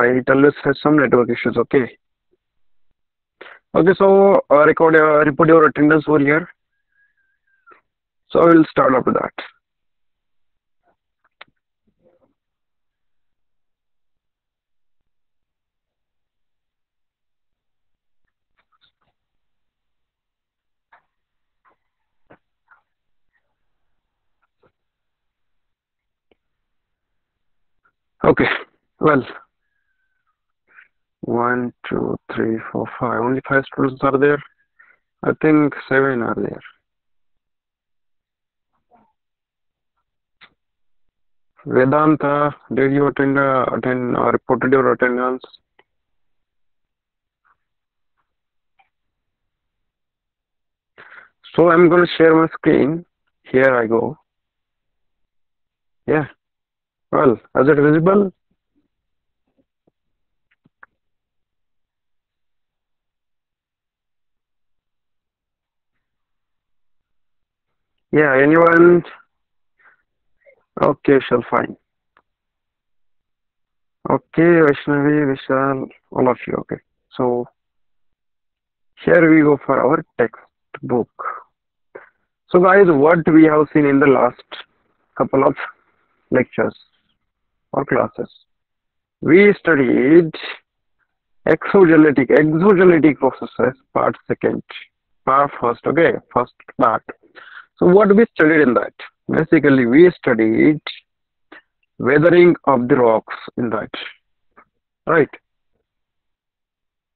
it always has some network issues. Okay. Okay. So report your attendance over here. So I will start after that. Okay. Well, one, two, three, four, five. Only five students are there. I think seven are there. Vedanta, did you attend or reported your attendance? So I'm going to share my screen. Here I go. Yeah. Well, is it visible? Yeah. Anyone? Okay, shall fine. Okay, Vaishnavi, Vishal, all of you. Okay. So here we go for our textbook. So guys, what we have seen in the last couple of lectures or classes, we studied exogenetic processes, part second, part first. Okay, first part. So what we studied in that? Basically, we studied weathering of the rocks in that, right?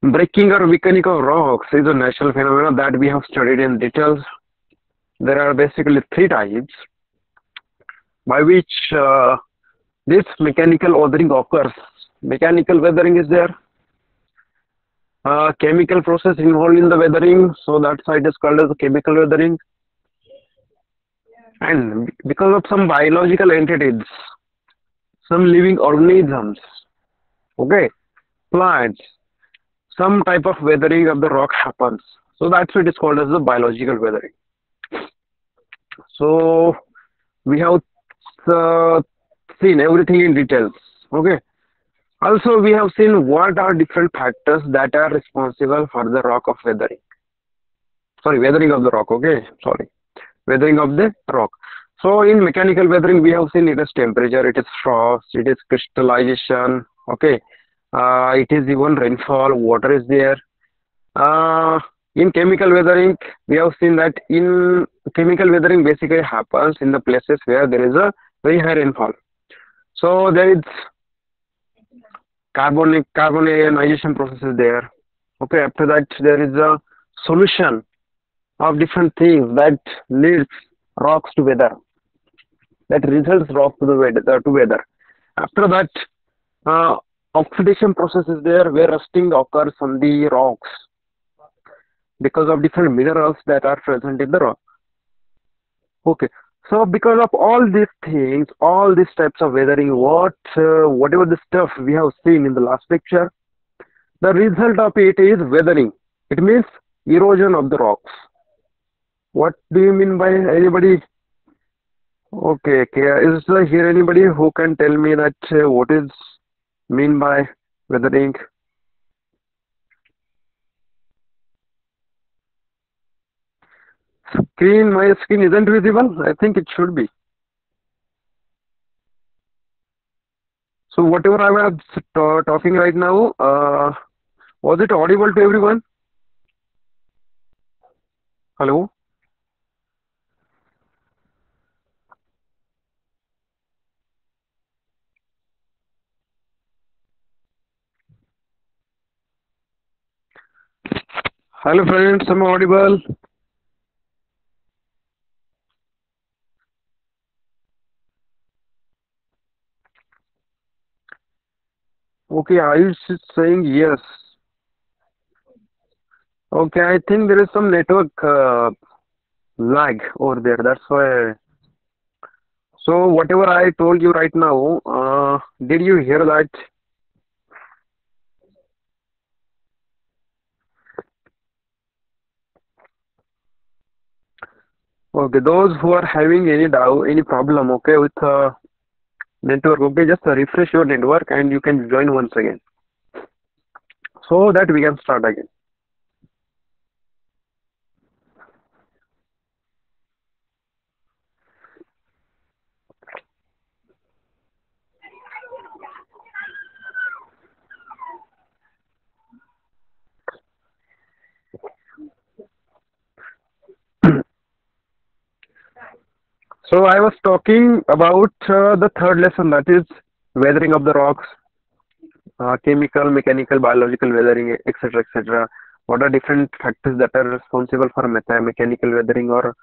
Breaking or weakening of rocks is a natural phenomenon that we have studied in details. There are basically three types by which this mechanical weathering occurs. Mechanical weathering is there, chemical process involved in the weathering, so that side is called as chemical weathering. And because of some biological entities, some living organisms, okay, plants, some type of weathering of the rock happens. So that's what it is called as the biological weathering. So we have uh, seen everything in details. Okay. Also, we have seen what are different factors that are responsible for the rock of weathering. Sorry, weathering of the rock. Okay. Sorry, weathering of the rock. So in mechanical weathering, we have seen it is temperature, it is frost, it is crystallization. Okay. It is even rainfall, water is there. In chemical weathering, we have seen that in chemical weathering basically happens in the places where there is a very high rainfall. So there is carbonization process is there. Okay, after that there is a solution of different things that leads rocks to weather, that results rocks to the weather to weather. After that, uh, oxidation process is there where rusting occurs on the rocks because of different minerals that are present in the rock. Okay. So because of all these things, all these types of weathering, whatever the stuff we have seen in the last lecture, the result of it is weathering. It means erosion of the rocks. What do you mean by anybody? Okay, okay. Is there here anybody who can tell me that what is mean by weathering? My screen isn't visible. I think it should be. So whatever I was talking right now, was it audible to everyone? Hello? Hello friends, am I audible? Okay, are you saying yes? Okay, I think there is some network lag over there. That's why. So whatever I told you right now, did you hear that? Okay, those who are having any doubt, any problem, okay, with network, okay, just refresh your network and you can join once again. so that we can start again. So I was talking about the third lesson, that is weathering of the rocks, chemical, mechanical, biological weathering, etc., etc. What are different factors that are responsible for mechanical weathering or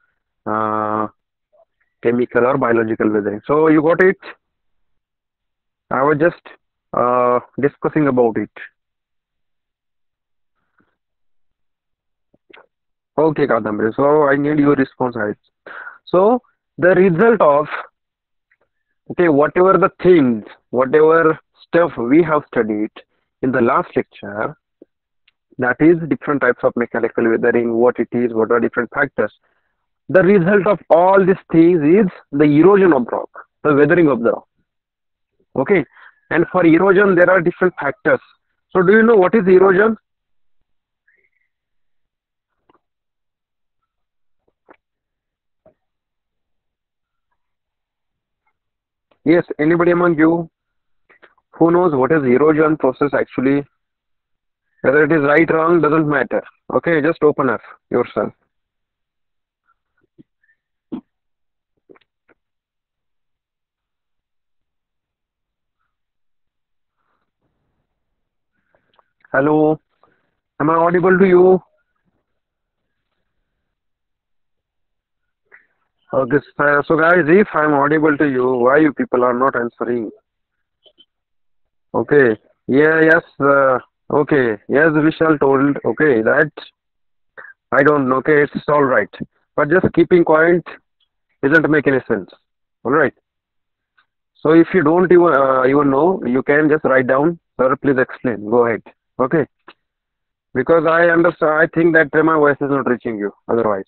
uh, chemical or biological weathering? So you got it. I was just discussing about it. Okay, Kadambari. So I need your response, guys. So the result of, okay, whatever the things, whatever stuff we have studied in the last lecture, that is different types of mechanical weathering, what it is, what are different factors. The result of all these things is the erosion of rock, the weathering of the rock. Okay, and for erosion there are different factors. So do you know what is erosion? Yes, anybody among you who knows what is erosion process actually? Whether it is right, wrong, doesn't matter. Okay, just open up yourself. Hello, am I audible to you? Okay, so guys, if I'm audible to you, why you people are not answering? Okay, yeah, yes, okay, yes, Vishal told, okay, that I don't know, okay, it's all right. But just keeping quiet doesn't make any sense. All right. So if you don't even know, you can just write down, sir, please explain. Go ahead. Okay. Because I understand, I think that my voice is not reaching you otherwise.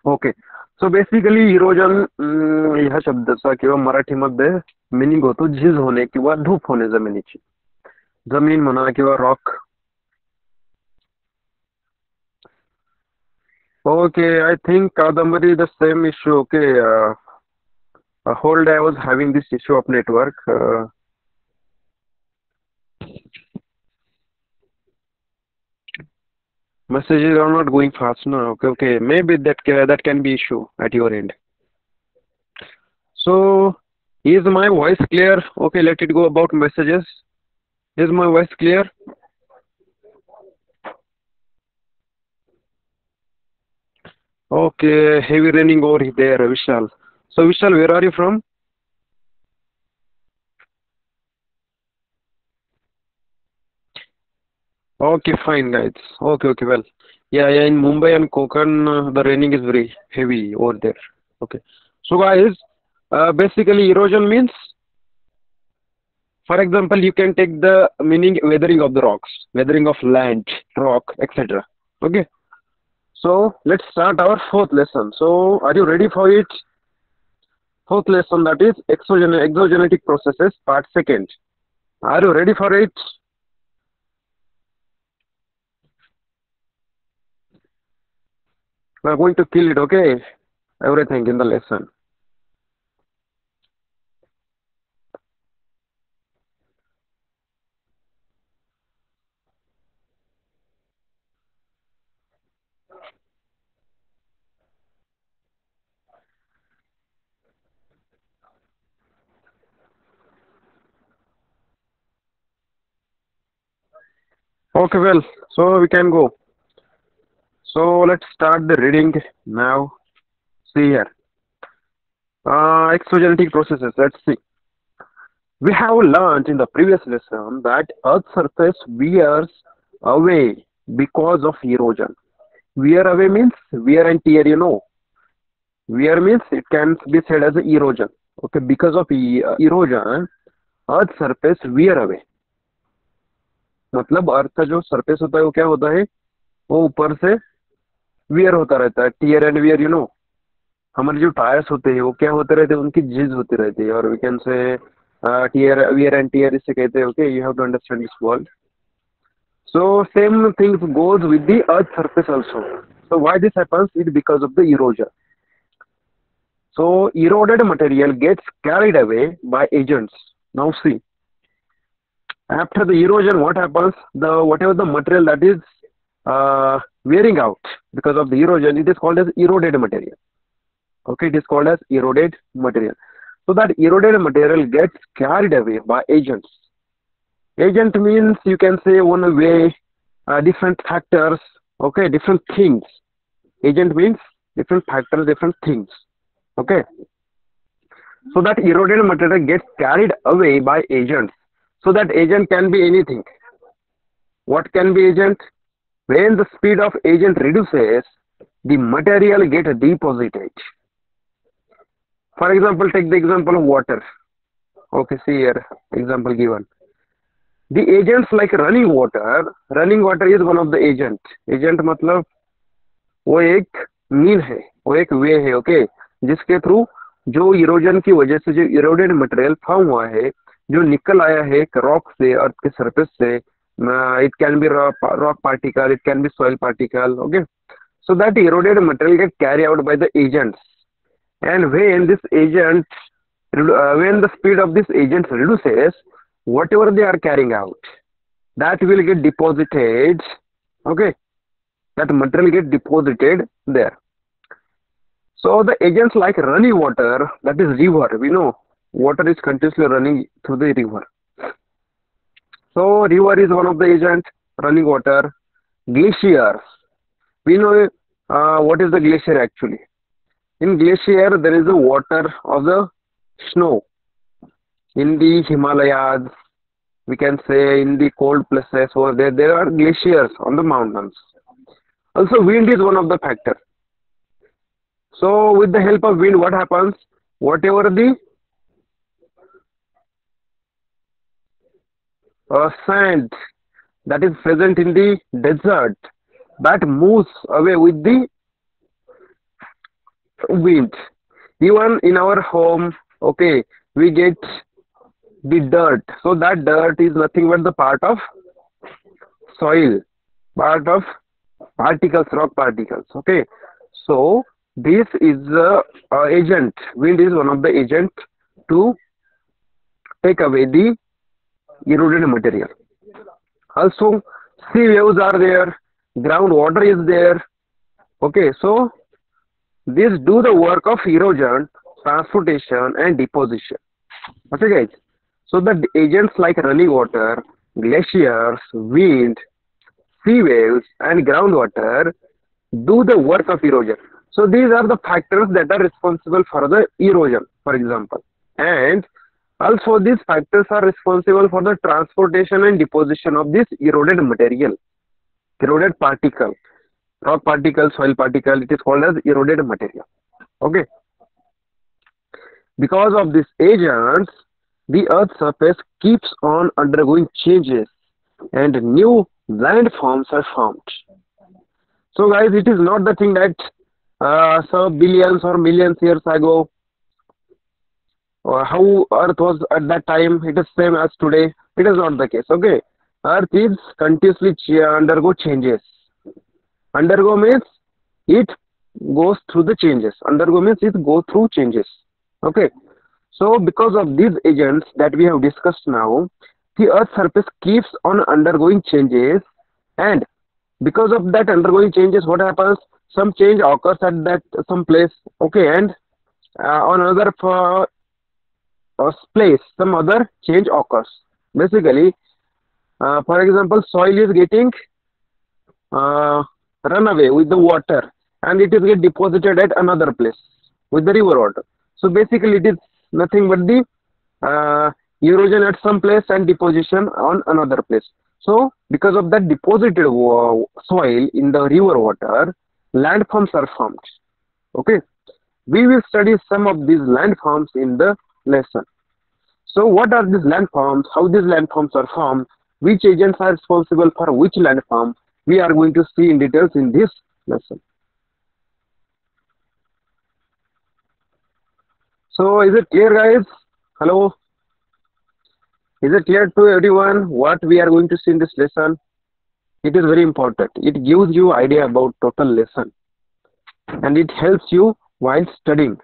Okay so basically erosion ह्या शब्दाचा किंवा मराठीमध्ये meaning होतो झीज होणे किंवा धूप होणे जमिनीची जमीन म्हणा किंवा rock okay I think Kadambari the same issue okay whole day I was having this issue of network. Messages are not going fast now. Okay, okay. Maybe that can be issue at your end. So, is my voice clear? Okay, let it go about messages. Is my voice clear? Okay, heavy raining over there, Vishal. So, Vishal, where are you from? Okay, fine, guys. Okay, okay, well. Yeah, yeah, in Mumbai and Konkan, the raining is very heavy over there. Okay. So, guys, basically, erosion means, for example, you can take the meaning weathering of the rocks, weathering of land, rock, etc. Okay. So, let's start our fourth lesson. So, are you ready for it? Fourth lesson, that is exogenetic processes, part second. Are you ready for it? We are going to kill it, okay? Everything in the lesson. Okay, well, so we can go. So let's start the reading now. See here. Exogenetic processes. Let's see. We have learned in the previous lesson that Earth's surface wears away because of erosion. Wear away means wear and tear, you know. Wear means it can be said as erosion. Okay, because of erosion, Earth's surface wear away. मतलब अर्थ का जो surface होता है वो क्या होता है वो ऊपर से वियर होता रहता है tear and wear you know हमारे जो टायर्स होते हैं वो क्या होते रहते हैं, उनकी जीज होती रहती है, और we can say tear wear and tear इसे कहते हैं. Okay, you have to understand this word. So same things goes with the earth surface also. So why this happens? It because of the erosion. So eroded material gets carried away by agents. Now see, after the erosion, what happens? The whatever the material that is wearing out because of the erosion, it is called as eroded material. Okay, it is called as eroded material. So that eroded material gets carried away by agents. Agent means you can say one way, different factors, okay, different things. Agent means different factors, different things, okay. So that eroded material gets carried away by agents. So that agent can be anything. What can be agent? When the speed of agent reduces, the material get deposited. For example, take the example of water. Okay, see here, example given. The agents like running water is one of the agent. Agent मतलब वो एक mean है, वो एक वे है, okay, जिसके through जो erosion की वजह से जो इरोडेड मटेरियल फॉर्म हुआ है, जो निकल आया है रॉक से, अर्थ के सरफेस से, it can be rock particle, it can be soil particle, okay. So that eroded material get carried out by the agents, and when the speed of this agent reduces, whatever they are carrying out, that will get deposited, okay, that material get deposited there. So the agents like running water, that is river, we know water is continuously running through the river. So river is one of the agents, running water. Glaciers, we know what is the glacier actually. In glacier there is a water of the snow. In the Himalayas, we can say in the cold places over there are glaciers on the mountains. Also wind is one of the factors. So with the help of wind, what happens? Whatever the sand that is present in the desert, that moves away with the wind. Even in our home, okay, we get the dirt. So that dirt is nothing but the part of soil, part of particles, rock particles, okay. So this is the agent. Wind is one of the agent to take away the eroded material. Also sea waves are there, groundwater is there, okay. So these do the work of erosion, transportation and deposition, okay guys. So the agents like running water, glaciers, wind, sea waves and groundwater do the work of erosion. So these are the factors that are responsible for the erosion, for example. And also these factors are responsible for the transportation and deposition of this eroded material, eroded particle, rock particle, soil particle, it is called as eroded material, okay. Because of these agents, the earth's surface keeps on undergoing changes and new landforms are formed. So guys, it is not the thing that some billions or millions years ago, how earth was at that time, it is same as today. It is not the case, okay. Earth is continuously undergo changes. Undergo means it goes through the changes. Undergo means it goes through changes, okay. So because of these agents that we have discussed now, the earth's surface keeps on undergoing changes, and because of that undergoing changes, what happens? Some change occurs at that some place, okay, and on another place some other change occurs. Basically, for example, soil is getting run away with the water, and it is get deposited at another place with the river water. So basically it is nothing but the erosion at some place and deposition on another place. So because of that deposited soil in the river water, landforms are formed, okay. We will study some of these landforms in the lesson. So what are these landforms, how these landforms are formed, which agents are responsible for which landform, we are going to see in details in this lesson. So is it clear, guys? Hello? Is it clear to everyone what we are going to see in this lesson? It is very important. It gives you idea about total lesson and it helps you while studying.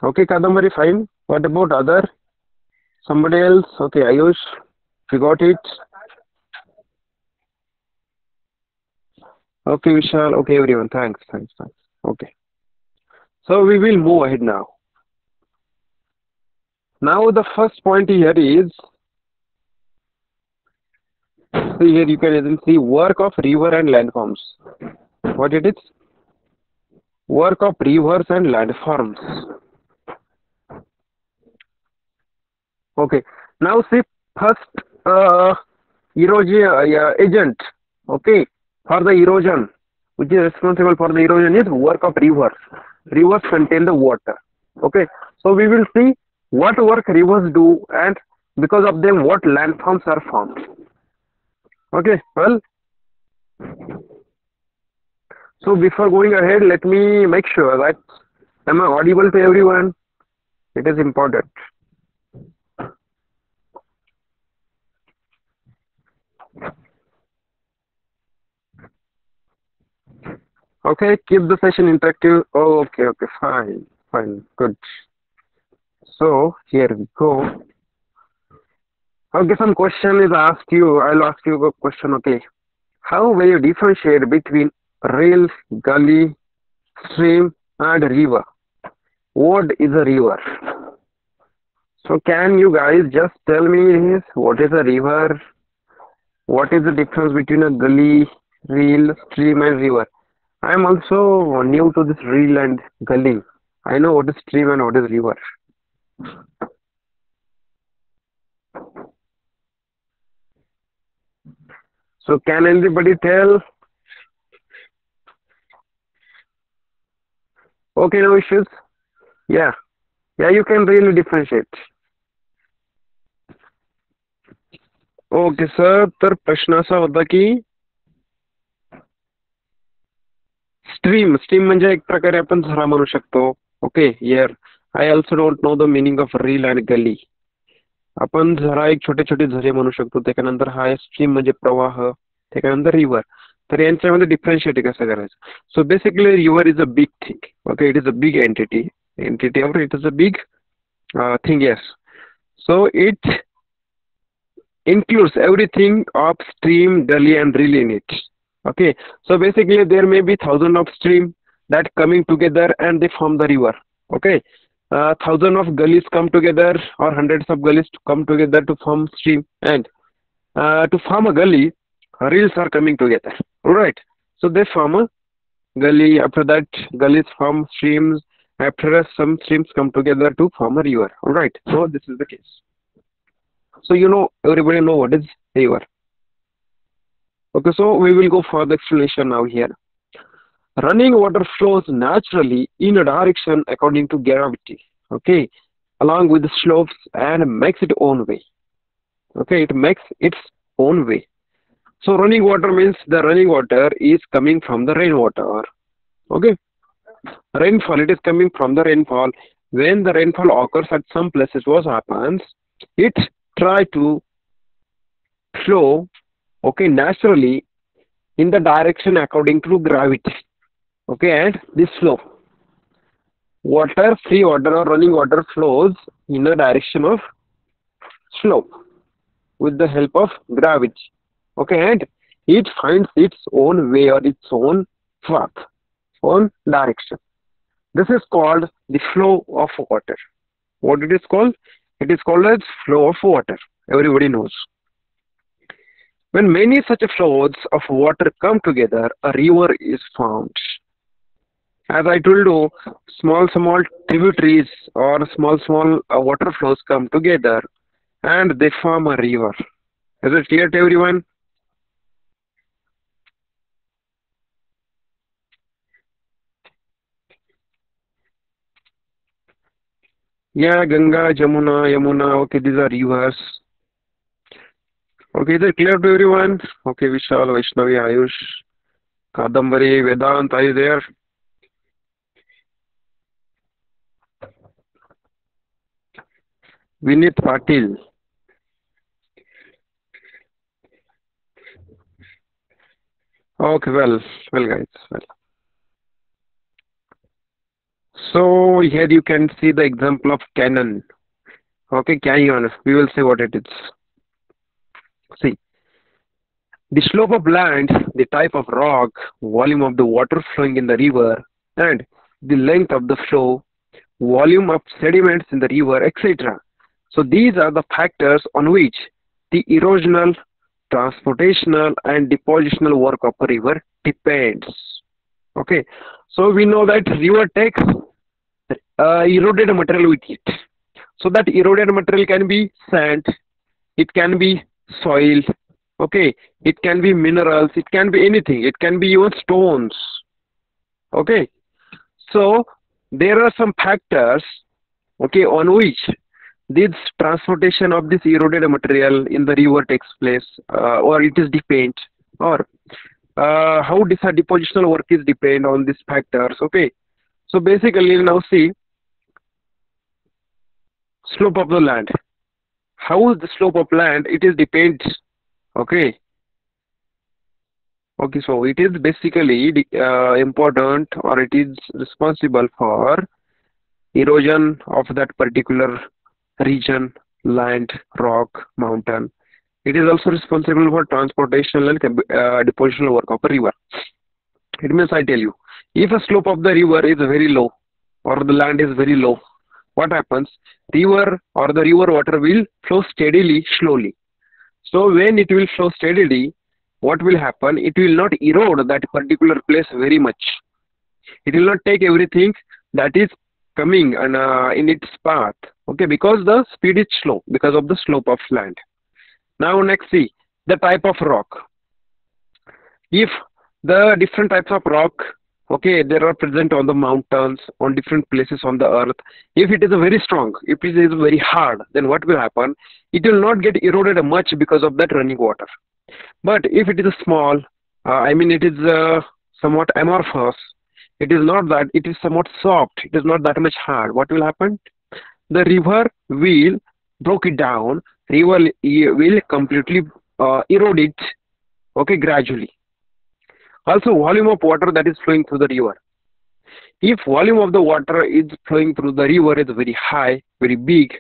Okay, Kadambari, fine. What about other? Somebody else? Okay, Ayush, you got it? Okay, Vishal. Okay, everyone. Thanks. Okay. So we will move ahead now. Now the first point here is, see here you can even see work of river and landforms. What it is? Work of rivers and landforms. Okay. Now see first erosion agent. Okay. For the erosion, which is responsible for the erosion is work of rivers. Rivers contain the water. Okay. So we will see what work rivers do and because of them what landforms are formed. Okay. Well, so before going ahead, let me make sure that am I audible to everyone? It is important. Okay, keep the session interactive. Oh, okay, fine, good. So here we go. Okay, some question is asked you. I'll ask you a question. Okay, how will you differentiate between rail, gully, stream, and river? What is a river? So can you guys just tell me this? What is a river? What is the difference between a gully, reel, stream, and river? I am also new to this reel and gully. I know what is stream and what is river. So can anybody tell? Okay, no issues. Yeah, yeah, you can really differentiate. Okay sir तर प्रश्न असा होता की stream म्हणजे एक प्रकारे आपण झरा म्हणू शकतो. Okay here I also don't know the meaning of reel and गली. आपण झरा एक छोटे छोटे झरे म्हणू शकतो. त्याच्यानंतर हा स्ट्रीम म्हणजे प्रवाह, त्याच्यानंतर रिव्हर. तर यांच्यामध्ये डिफरन्शिएट कसं करायचं? So basically river is a big thing. Okay, it is a big entity और it is a big thing, yes. So it includes everything of stream, gully, and reel in it. Okay, so basically there may be thousand of stream that coming together and they form the river. Okay, thousand of gullies come together or hundreds of gullies to come together to form stream, and to form a gully, reels are coming together. All right, so they form a gully. After that, gullies form streams. After that, some streams come together to form a river. All right, so this is the case. So you know, everybody know what is river. Okay, so we will go for the explanation now here. Running water flows naturally in a direction according to gravity. Okay, along with the slopes and makes its own way. Okay, it makes its own way. So running water means the running water is coming from the rainwater. Okay, rainfall, it is coming from the rainfall. When the rainfall occurs at some places, what happens? It try to flow, okay, naturally in the direction according to gravity. Okay, and this flow, water, free water or running water flows in the direction of slope with the help of gravity. Okay, and it finds its own way or its own path, own direction. This is called the flow of water. What it is called? It is called as flow of water. Everybody knows. When many such flows of water come together, a river is formed. As I told you, small tributaries or small water flows come together and they form a river. Is it clear to everyone? Yeah, Ganga, Jamuna, Yamuna, okay, these are rivers. Okay, is it clear to everyone? Okay, Vishal, Vaishnavi, Ayush, Kadambari, Vedant, are you there? Vinit Patil. Okay, well, guys. Well, so here you can see the example of canyon. Okay, canyon. We will see what it is. See, the slope of land, the type of rock, volume of the water flowing in the river, and the length of the flow, volume of sediments in the river, etc. So these are the factors on which the erosional, transportational, and depositional work of a river depends. Okay, so we know that river takes eroded material with it. So that eroded material can be sand, it can be soil, okay, it can be minerals, it can be anything, it can be even stones. Okay, so there are some factors, okay, on which this transportation of this eroded material in the river takes place, or it is depend, or how this depositional work is depend on these factors. Okay, so basically now see slope of the land. How is the slope of land? It is depends. Okay, okay, so it is basically important, or it is responsible for erosion of that particular region, land, rock, mountain. It is also responsible for transportation and depositional work of a river. It means I tell you, if a slope of the river is very low or the land is very low, what happens? River or the river water will flow steadily, slowly. So when it will flow steadily, what will happen? It will not erode that particular place very much. It will not take everything that is coming and in its path. Okay, because the speed is slow because of the slope of land. Now next see the type of rock. If the different types of rock, okay, they are present on the mountains, on different places on the earth. If it is a very strong, if it is very hard, then what will happen? It will not get eroded much because of that running water. But if it is a small, I mean it is somewhat amorphous, it is not that, it is somewhat soft, it is not that much hard. What will happen? The river will broke it down, river will completely erode it, okay, gradually. Also, volume of water that is flowing through the river. If volume of the water is flowing through the river is very high, very big,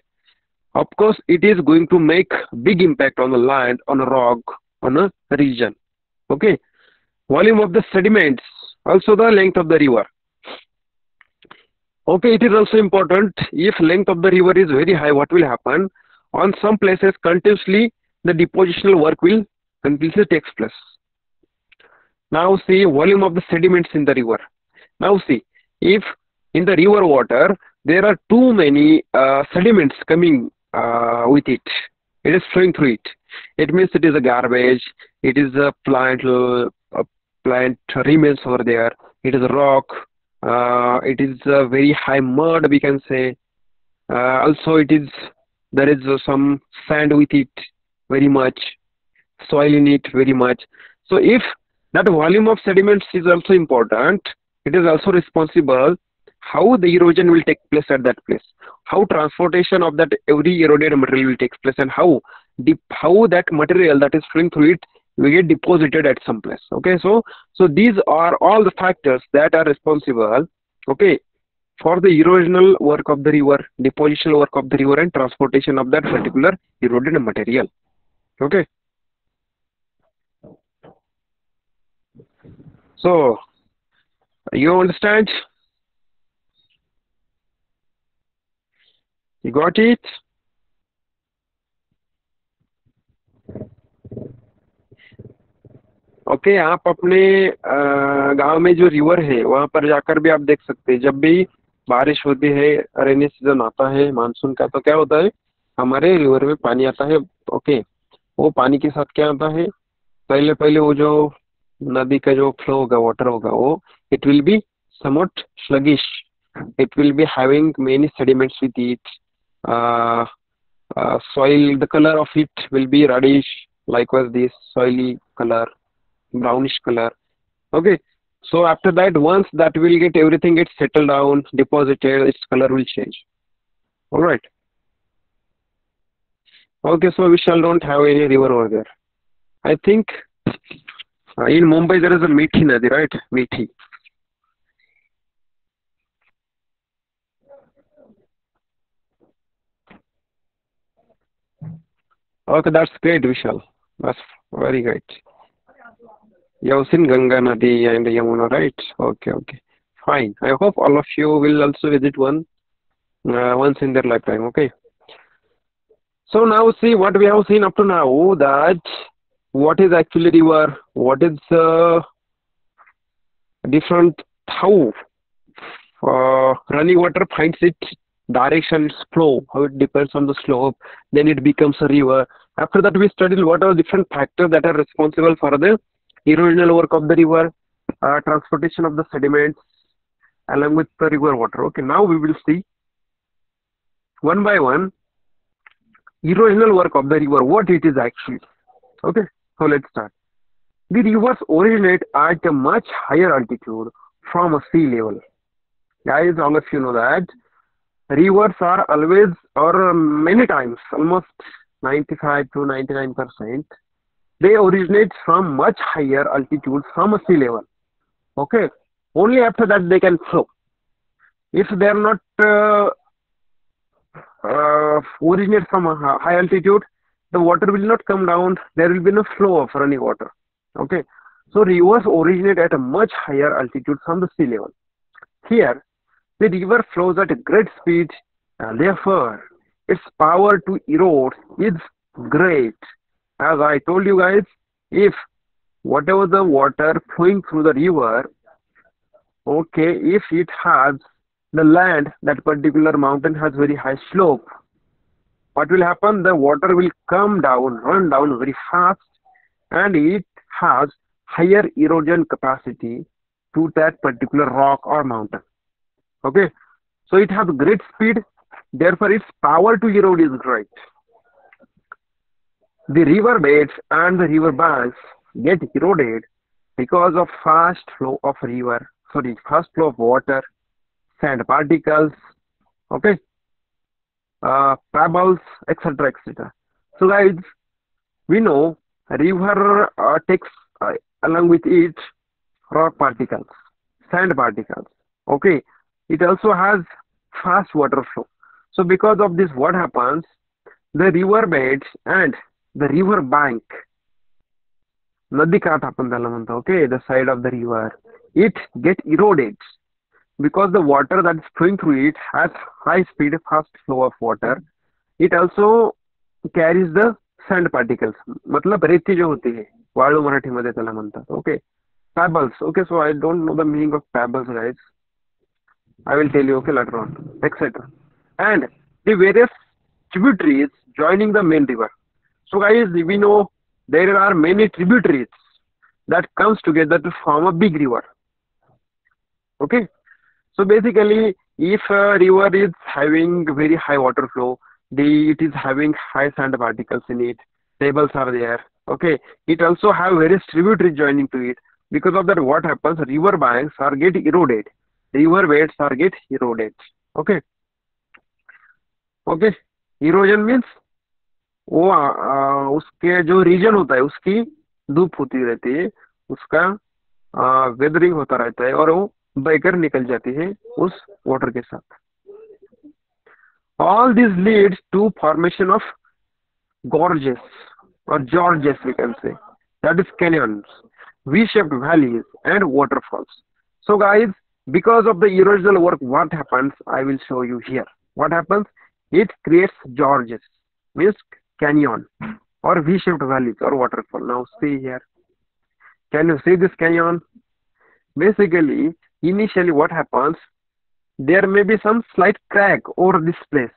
of course, it is going to make big impact on the land, on a rock, on a region. Okay. Volume of the sediments, also the length of the river. Okay, it is also important. If length of the river is very high, what will happen? On some places, continuously the depositional work will completely takes place. Now see volume of the sediments in the river. Now see, if in the river water there are too many sediments coming with it, it is flowing through it. It means it is a garbage. It is a plant remains over there. It is a rock. It is a very high mud, we can say. Also, it is there is some sand with it, very much soil in it, very much. So, if that volume of sediments is also important, it is also responsible how the erosion will take place at that place, how transportation of that every eroded material will take place, and how deep, how that material that is flowing through it will get deposited at some place. Okay, so these are all the factors that are responsible, okay, for the erosional work of the river, depositional work of the river, and transportation of that particular eroded material. Okay, so you understand? You got it? Okay, आप अपने गांव में जो river है वहां पर जाकर भी आप देख सकते हैं, जब भी बारिश होती है, रेनी सीजन आता है मानसून का, तो क्या होता है, हमारे रिवर में पानी आता है। ओके, वो पानी के साथ क्या आता है, पहले पहले वो जो नदी का जो फ्लो होगा, वाटर होगा, वो it will be somewhat sluggish, it will be having many sediments with it. Soil, the color of it will be reddish, likewise this soily color, brownish color. Okay, so after that, once that will get everything gets settled down, deposited, its color will change. All right. Okay, so Vishal don't have any river over there. I think in Mumbai there is a Mithi Nadi, right? Mithi. Okay, that's great, Vishal. That's very great. You have seen Ganga Nadi and Yamuna, right? Okay, okay. Fine. I hope all of you will also visit one once in their lifetime. Okay. So now see what we have seen up to now, that what is actually river, what is different, how running water finds its direction, its flow, how it depends on the slope, then it becomes a river. After that, we studied what are different factors that are responsible for the erosional work of the river, transportation of the sediments along with the river water. Okay, now we will see one by one erosional work of the river, what it is actually. Okay, so let's start. The rivers originate at a much higher altitude from a sea level. Guys, all of you know that rivers are always, or many times, almost 95 to 99%, they originate from much higher altitude from a sea level. Okay, only after that they can flow. If they are not originate from a high altitude, the water will not come down. There will be no flow of running water. Okay, so rivers originate at a much higher altitude from the sea level. Here, the river flows at a great speed, and therefore its power to erode is great. As I told you guys, if whatever the water flowing through the river, okay, if it has the land, that particular mountain has very high slope, what will happen? The water will come down, run down very fast, and it has higher erosion capacity to that particular rock or mountain. Okay, so it has great speed, therefore its power to erode is great. The river beds and the river banks get eroded because of fast flow of fast flow of water, sand particles, okay, pebbles, etc., etc. So guys, we know river takes along with it rock particles, sand particles. Okay, it also has fast water flow. So because of this, what happens? The river beds and the river bank, नदी काठ आपण त्याला म्हणतो, okay, the side of the river, it get eroded because the water that is flowing through it has high speed, fast flow of water. It also carries the sand particles. मतलब रेती जो होती है, वाळू मराठीमध्ये त्याला म्हणतात. Okay, pebbles. Okay, so I don't know the meaning of pebbles, guys. I will tell you, okay, later on, etc. And the various tributaries joining the main river. So guys, we know there are many tributaries that comes together to form a big river. Okay, so basically, if a river is having very high water flow, it is having high sand particles in it, pebbles are there. Okay, it also have various tributaries joining to it. Because of that, what happens? River banks are get eroded, river beds are get eroded. Okay, okay. Erosion means वो उसके जो reason होता है उसकी धूप होती रहती है, उसका वेदरिंग होता रहता है और वो बहकर निकल जाती है उस वाटर के साथ. All this leads to formation of gorges or gorges, we can say, that is canyons, V-shaped valleys and waterfalls. So guys, because of the erosional work, what happens? I will show you here. What happens? It creates gorges, means canyon or V-shaped valleys or waterfall. Now see here. Can you see this canyon? Basically, initially what happens? There may be some slight crack over this place,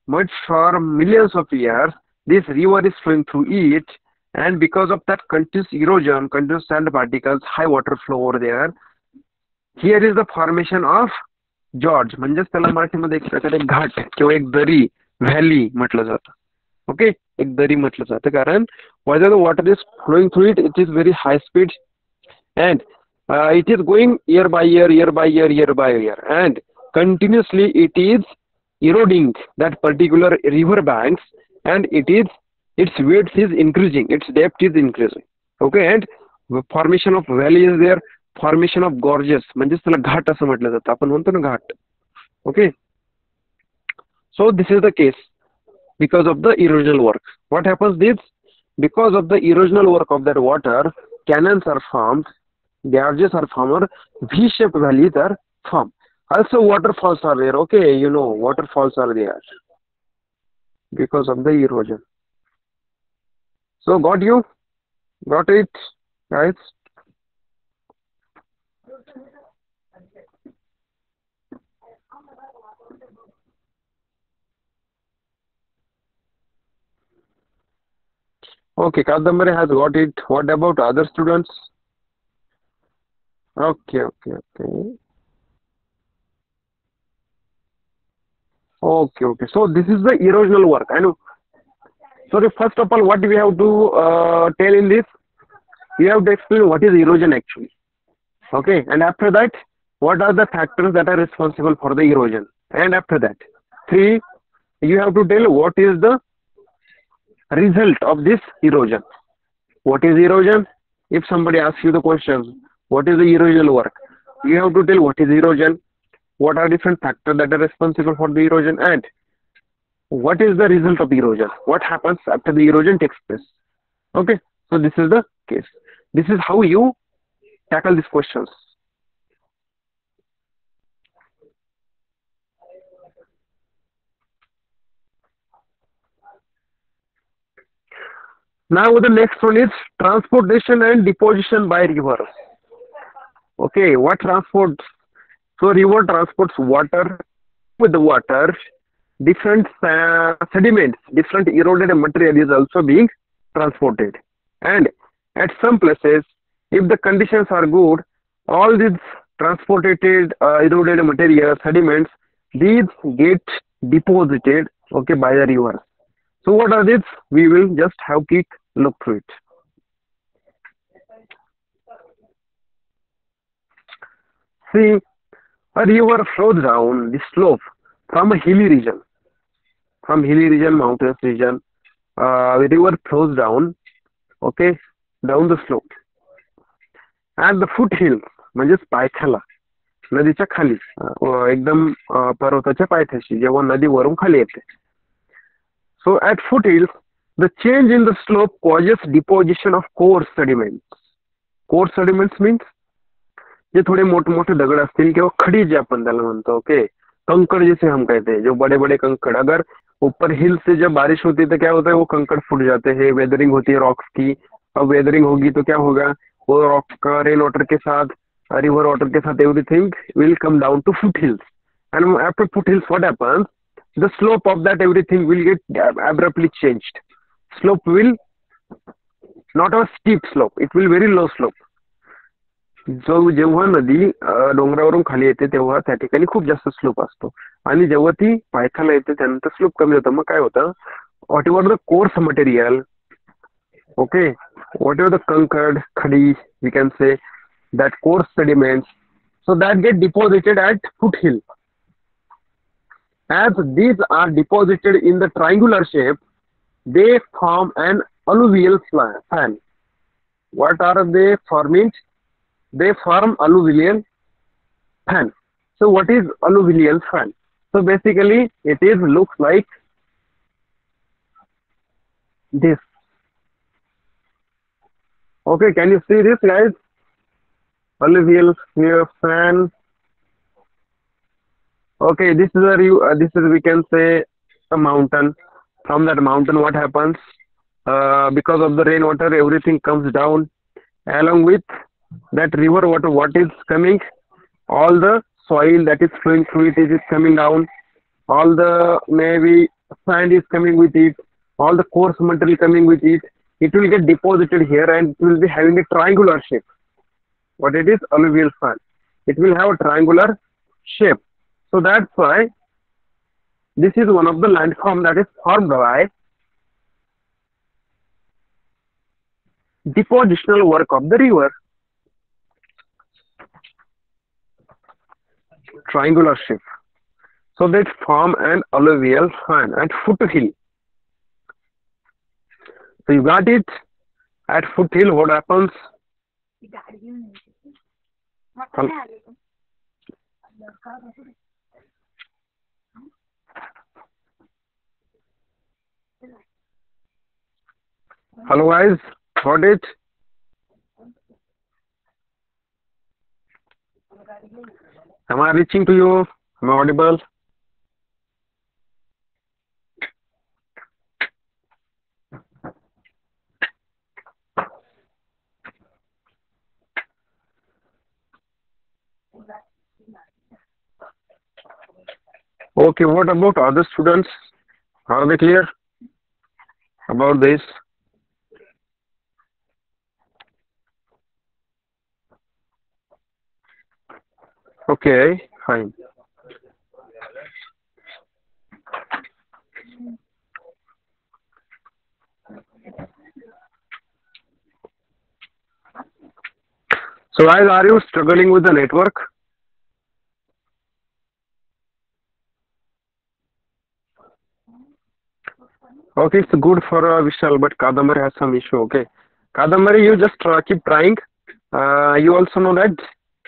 but for millions of years, this river is flowing through it, and because of that continuous erosion, continuous sand particles, high water flow over there, here is the formation of gorge. म्हणजेच त्याला मराठीमध्ये एक प्रकारे घाट किंवा एक दरी, valley म्हटलं जातं. ओके, एक दरी म्हटलं जातं कारण whether the water is flowing through it, it is very high speed and it is going year by year, year by year, year by year, and continuously it is eroding that particular river banks, and it is its width is increasing, its depth is increasing. Okay, and formation of valley is there, formation of gorges म्हणजे त्याला घाट असं म्हटलं जातं, आपण म्हणतो ना घाट. Okay, so this is the case because of the erosional work. What happens is, because of the erosional work of that water, canals are formed, gorges are formed, or V-shaped valleys are formed. Also waterfalls are there. Okay, you know, waterfalls are there because of the erosion. So got you? Got it, guys? Okay, Kadambari has got it. What about other students? Okay, okay, okay. Okay, okay. So this is the erosional work. I know. So first of all, what we have to tell in this, we have to explain what is erosion actually. Okay, and after that, what are the factors that are responsible for the erosion? And after that, three, you have to tell what is the result of this erosion. What is erosion? If somebody asks you the question, what is the erosional work? You have to tell what is erosion, what are different factors that are responsible for the erosion, and what is the result of erosion? What happens after the erosion takes place? Okay, so this is the case. This is how you tackle these questions. Now the next one is transportation and deposition by rivers. Okay, what transports? So river transports water. With the water, different sediments, different eroded material is also being transported. And at some places, if the conditions are good, all these transported eroded material sediments, these get deposited, okay, by the river. So what are these? We will just have quick look through it. See, a river flows down the slope from a hilly region, mountainous region. The river flows down, okay, down the slope. At the foothills, म्हणजेच पायथ्याला, नदीच्या खाली, एकदम पर्वताच्या पायथ्याशी जेव्हा नदी वरून खाली येते. So at foothills, the change in the slope causes deposition of coarse sediments. Coarse sediments means जे थोड़े मोटे मोटे दगड़ असतील किंवा खड़ी जे अपन त्याला म्हणतो, ओके, कंकड़ जिसे हम कहते हैं, जो बड़े बड़े कंकड़, अगर ऊपर हिल से जब बारिश होती है तो क्या होता है, वो कंकड़ फूट जाते हैं, वेदरिंग होती है रॉक्स की. अब वेदरिंग होगी तो क्या होगा, वो रॉक्स का रेन वाटर के साथ, रिवर वाटर के साथ, everything will come down to foothills. And after foothills what happens, the slope of that everything will get abruptly changed. Slope will not a steep slope, it will very low slope. जो जेव्हा नदी डोंगरावरून खाली येते तेव्हा त्या ठिकाणी खूप जास्त स्लोप असतो, आणि जेव्हा ती पायथ्याला येते त्यानंतर स्लोप कमी होतं. मग काय होतं, whatever the course material, okay, whatever the कंकर्ड खडी, we can say that coarse sediments, so that get deposited at foothill. As these are deposited in the triangular shape, they form an alluvial fan. What are they forming? They form alluvial fan. So what is alluvial fan? So basically it is looks like this. Okay, can you see this, guys? Alluvial fan. Okay, this is this is, we can say, a mountain. From that mountain, what happens? Because of the rainwater, everything comes down. Along with that river water, what is coming? All the soil that is flowing through it is coming down. All the maybe sand is coming with it. All the coarse material coming with it. It will get deposited here and it will be having a triangular shape. What it is? Alluvial fan. It will have a triangular shape. So that's why this is one of the landform that is formed by depositional work of the river. Triangular shape. So that form an alluvial fan at foothill. So you got it. At foothill, what happens? Hel- Hello guys, got it? Am I reaching to you? Am I audible? Okay, what about other students? Are they clear about this? Okay, fine. So guys, are you struggling with the network? Okay, it's good for Vishal, but Kadamari has some issue. Okay, Kadamari, you just keep trying. You also know that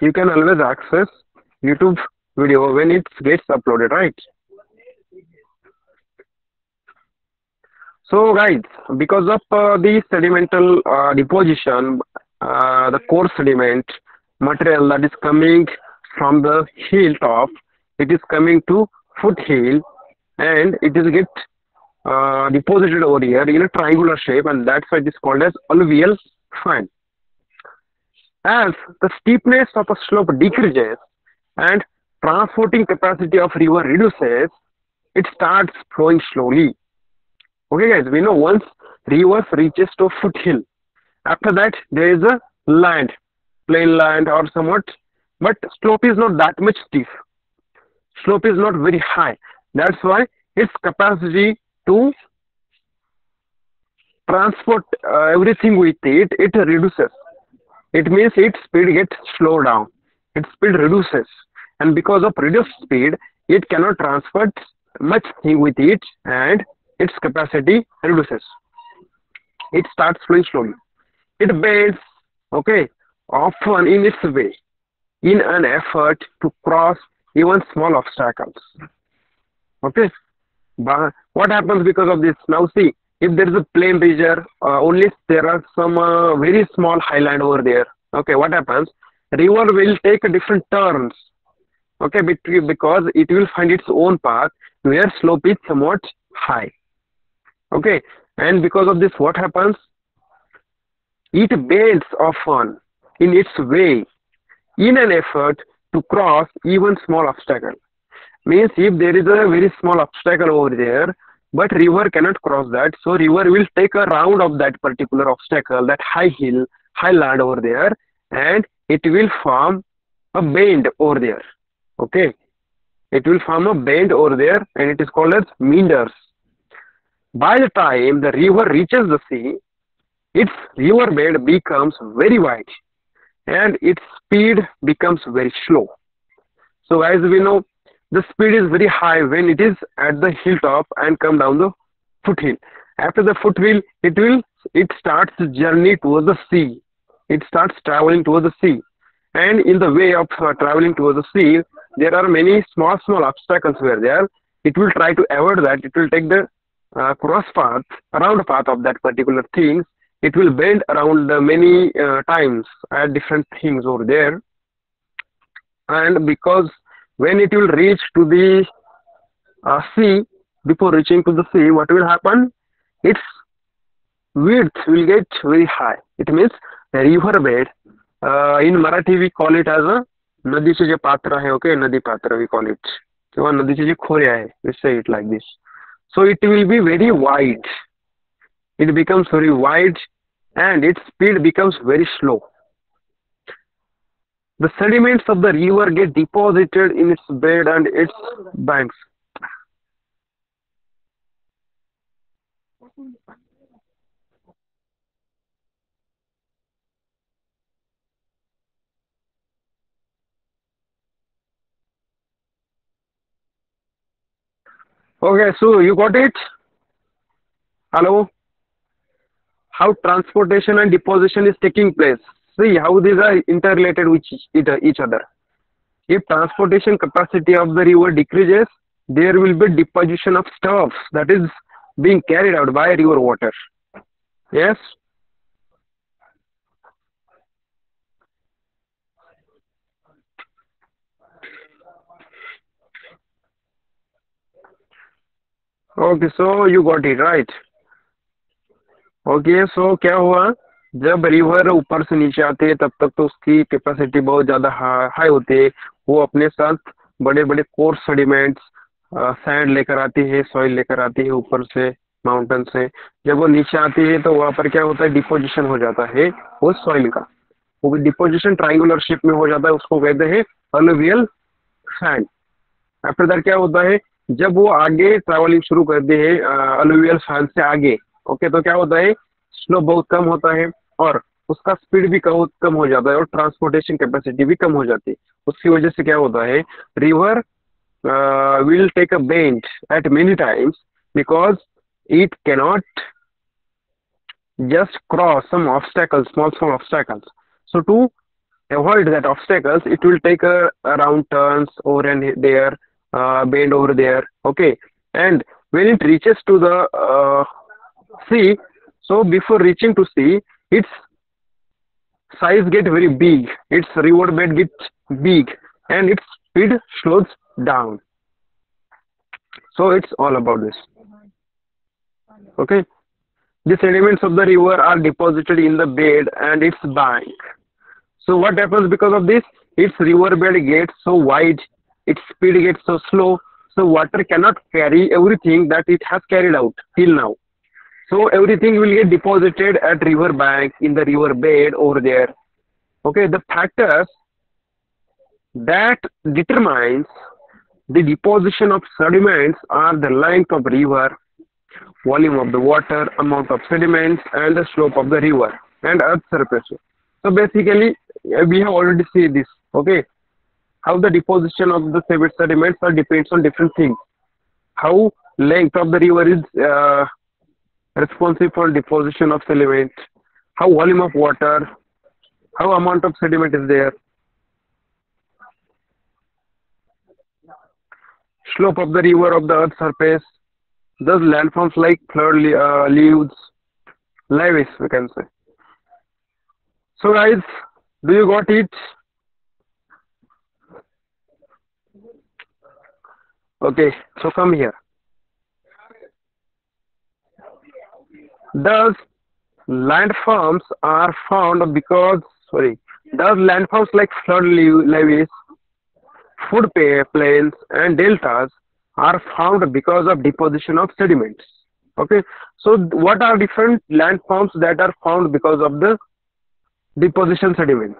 you can always access YouTube video when it gets uploaded, right? So guys, because of the sedimental deposition, the core sediment material that is coming from the hilltop, it is coming to foothill and it is get deposited over here in a triangular shape, and that's why it is called as alluvial fan. As the steepness of a slope decreases and transporting capacity of river reduces, it starts flowing slowly. Okay guys, we know once rivers reaches to foothill, after that there is a land, plain land or somewhat, but slope is not that much steep. Slope is not very high. That's why its capacity to transport everything with it, it reduces. It means its speed gets slowed down. Its speed reduces. And because of reduced speed, it cannot transport much thing with it and its capacity reduces. It starts flowing slowly. It bends, okay, often in its way, in an effort to cross even small obstacles. Okay, but what happens because of this? Now see, if there is a plain region, only there are some very small highland over there. Okay, what happens? River will take different turns. Okay, because it will find its own path where slope is somewhat high. Okay, and because of this, what happens? It bends often in its way in an effort to cross even small obstacle. Means if there is a very small obstacle over there, but river cannot cross that, so river will take a round of that particular obstacle, that high hill, high land over there, and it will form a bend over there. Okay, it will form a bend over there, and it is called as meanders. By the time the river reaches the sea, its river bed becomes very wide and its speed becomes very slow. So as we know, the speed is very high when it is at the hilltop and come down the foothill. After the foothill, it starts the journey towards the sea. It starts traveling towards the sea, and in the way of traveling towards the sea, there are many small obstacles were there. It will try to avoid that. It will take the cross path, around path of that particular thing. It will bend around many times at different things over there, and because when it will reach to the sea, before reaching to the sea, what will happen? Its width will get very high. It means the river bed. In Marathi, we call it as a नदीचे जे पात्र आहे, okay, नदी पात्र we call it. किंवा नदीचे जे खोरे आहे, we say it like this. So it will be very wide. It becomes very wide, and its speed becomes very slow. The sediments of the river get deposited in its bed and its banks. Okay, so you got it? Hello? how transportation and deposition is taking place. See how these are interrelated with each other. If transportation capacity of the river decreases, there will be deposition of stuff that is being carried out by river water. Yes. Okay, so you got it right. Okay so क्या हुआ, जब river ऊपर से नीचे आते हैं तब तक तो उसकी कैपेसिटी बहुत ज्यादा हाई होती है। वो अपने साथ बड़े बड़े कोर्स सेडिमेंट्स, सैंड लेकर आती है, सॉइल लेकर आती है ऊपर से, माउंटेन से। जब वो नीचे आती है तो वहां पर क्या होता है, डिपोजिशन हो जाता है वो सॉइल का। वो डिपोजिशन ट्राइंगुलर शेप में हो जाता है, उसको कहते हैं अलुवियल सैंड। आफ्टर दैट क्या होता है, जब वो आगे ट्रैवलिंग शुरू करते हैं अलुवियल सैंड से आगे, ओके, तो क्या होता है, स्लो बहुत कम होता है और उसका स्पीड भी कम कम हो जाता है और ट्रांसपोर्टेशन कैपेसिटी भी कम हो जाती है। उसकी वजह से क्या होता है, river will take a bend at many times because it cannot just cross some obstacles, small obstacles. So to avoid that obstacles, it will take a around turns over and there, bend over there. Okay, and when it reaches to the sea, so before reaching to sea, its size get very big, its river bed gets big, and its speed slows down. So it's all about this. Okay, the sediments of the river are deposited in the bed and its bank. So what happens because of this? Its river bed gets so wide, its speed gets so slow, so water cannot carry everything that it has carried out till now. So everything will get deposited at river bank, in the river bed over there. Okay, the factors that determines the deposition of sediments are the length of river, volume of the water, amount of sediments, and the slope of the river and earth surface. So basically, we have already seen this. Okay, how the deposition of the sediments are depends on different things. How length of the river is responsive for deposition of sediment. How volume of water, how amount of sediment is there, slope of the river of the earth surface. Thus landforms like flood leaves, levees we can say. So guys, do you got it? Okay, so come here. Thus landforms are found because, sorry, thus landforms like flood levees, food plains and deltas are found because of deposition of sediments. Okay, so what are different landforms that are found because of the deposition sediments?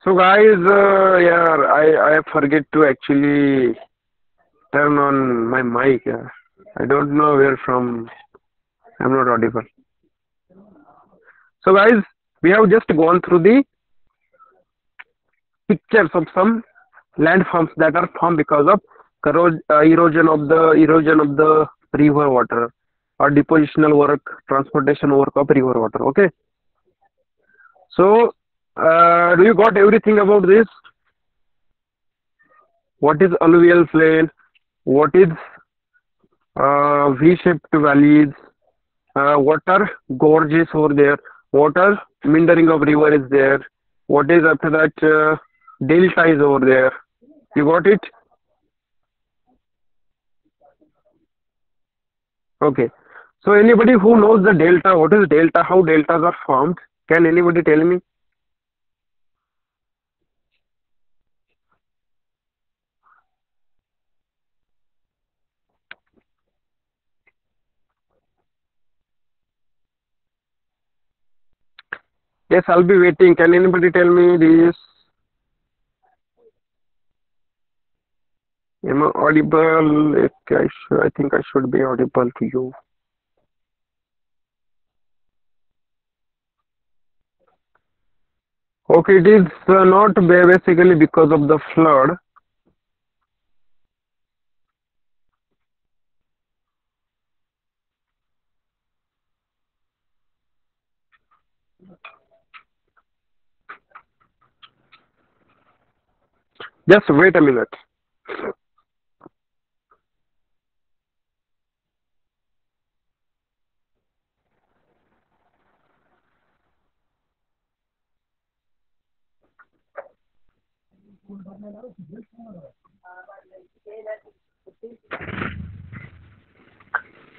So guys, yeah, I forget to actually turn on my mic. I don't know where from. I'm not audible. So guys, we have just gone through the pictures of some landforms that are formed because of erosion of the river water or depositional work, transportation work of river water. Okay. So, do you got everything about this? What is alluvial plain? What is V-shaped valleys? What are gorges over there? What are meandering of river is there? What is after that delta is over there? You got it? Okay. So anybody who knows the delta, what is delta, how deltas are formed? Can anybody tell me? Yes, I'll be waiting. Can anybody tell me this? Am I audible? Okay, I think I should be audible to you. Okay, it is not basically because of the flood. Just wait a minute.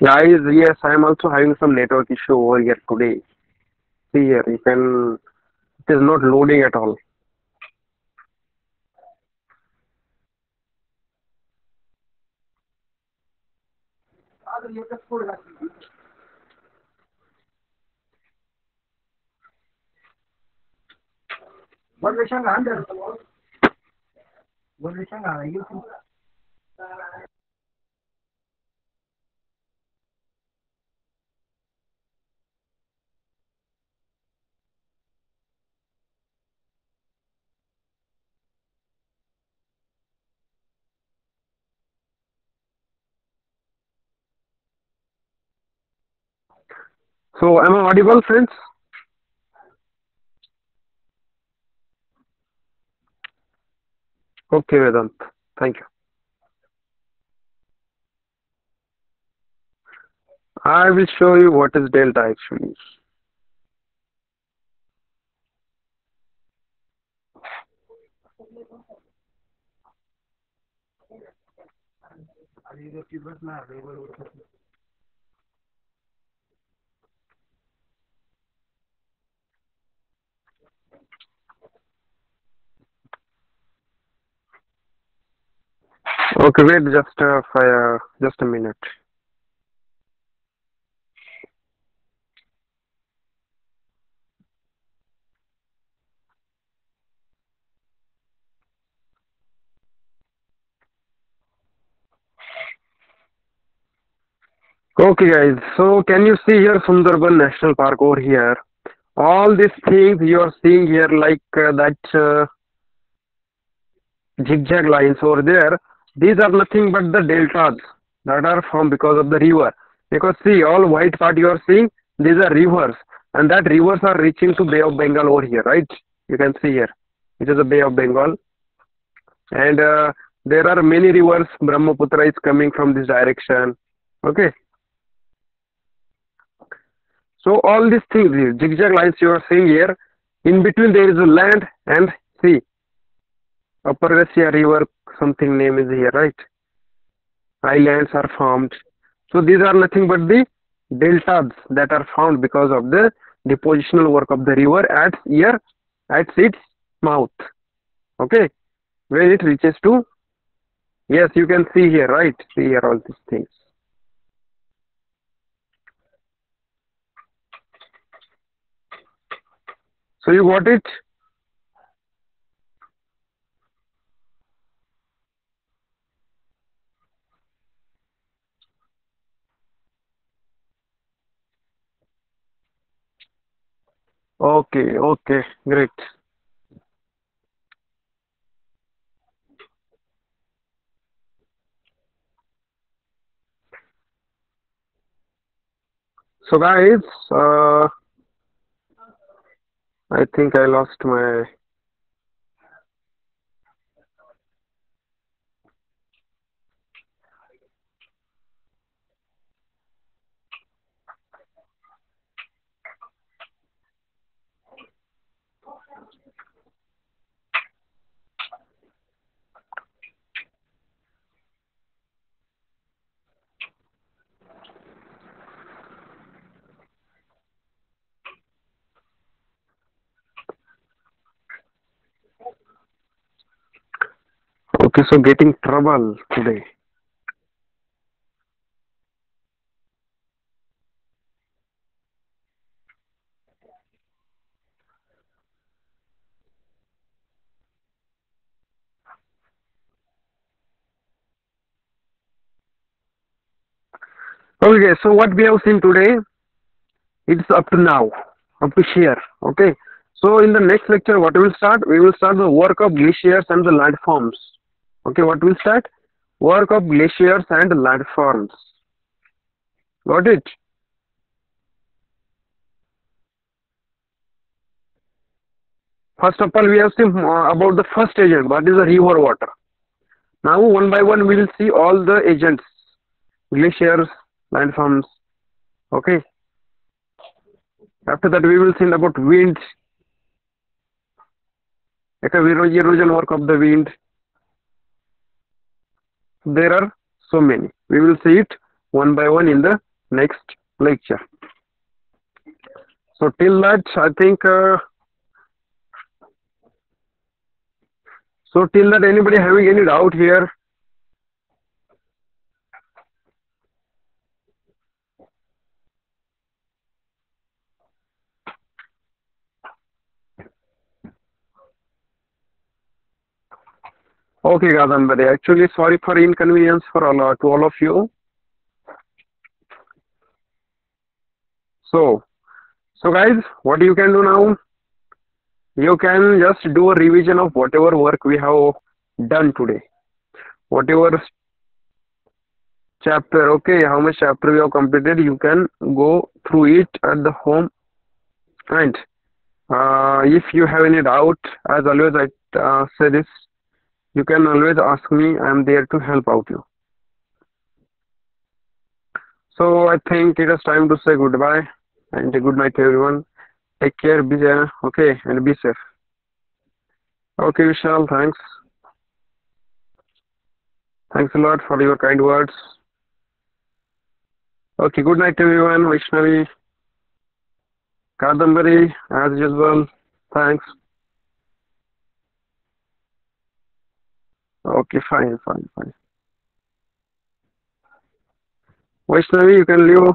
Guys, yes, I am also having some network issue over here today. See here, you can, it is not loading at all. So, am I audible, friends? Okay, Vedant. Thank you. I will show you what is delta actually. Okay, wait just a minute. Okay, guys. So, can you see here Sundarban National Park over here? All these things you are seeing here, like that zigzag lines over there, these are nothing but the deltas that are formed because of the river. Because see, all white part you are seeing, these are rivers, and that rivers are reaching to Bay of Bengal over here, right? You can see here, it is the Bay of Bengal, and there are many rivers. Brahmaputra is coming from this direction. Okay, so all these things, these zigzag lines you are seeing here, in between there is a land and sea. Upper Russia River, something name is here, right? Islands are formed. So these are nothing but the deltas that are found because of the depositional work of the river at its mouth. Okay, when it reaches to, yes, you can see here, right? See here all these things. So So you got it? Okay, okay, great. So guys, I think I lost my. Okay, so getting trouble today. Okay, so what we have seen today, it's up to now, up to here. Okay, so in the next lecture, what we will start? We will start the work of glaciers and the landforms. Okay, what will start? Work of glaciers and landforms. Got it? First of all, we have seen about the first agent, what is the river water. Now, one by one, we will see all the agents, glaciers, landforms. Okay. After that, we will see about wind, like a erosion work of the wind. There are so many. We will see it one by one in the next lecture. So till that, I think. So till that, anybody having any doubt here? Okay, Gadambari. Actually, sorry for inconvenience for all to all of you. So, so guys, what you can do now? You can just do a revision of whatever work we have done today. Whatever chapter, okay, how much chapter we have completed, you can go through it at the home. And if you have any doubt, as always, I say this, you can always ask me. I am there to help out you. So I think it is time to say goodbye and good night, everyone. Take care, be there, okay, and be safe. Okay, Vishal, thanks. Thanks a lot for your kind words. Okay, good night, everyone. Vaishnavi, Kadambari, as usual. Thanks. Okay, fine, fine, fine. Vaishnavi, you can leave.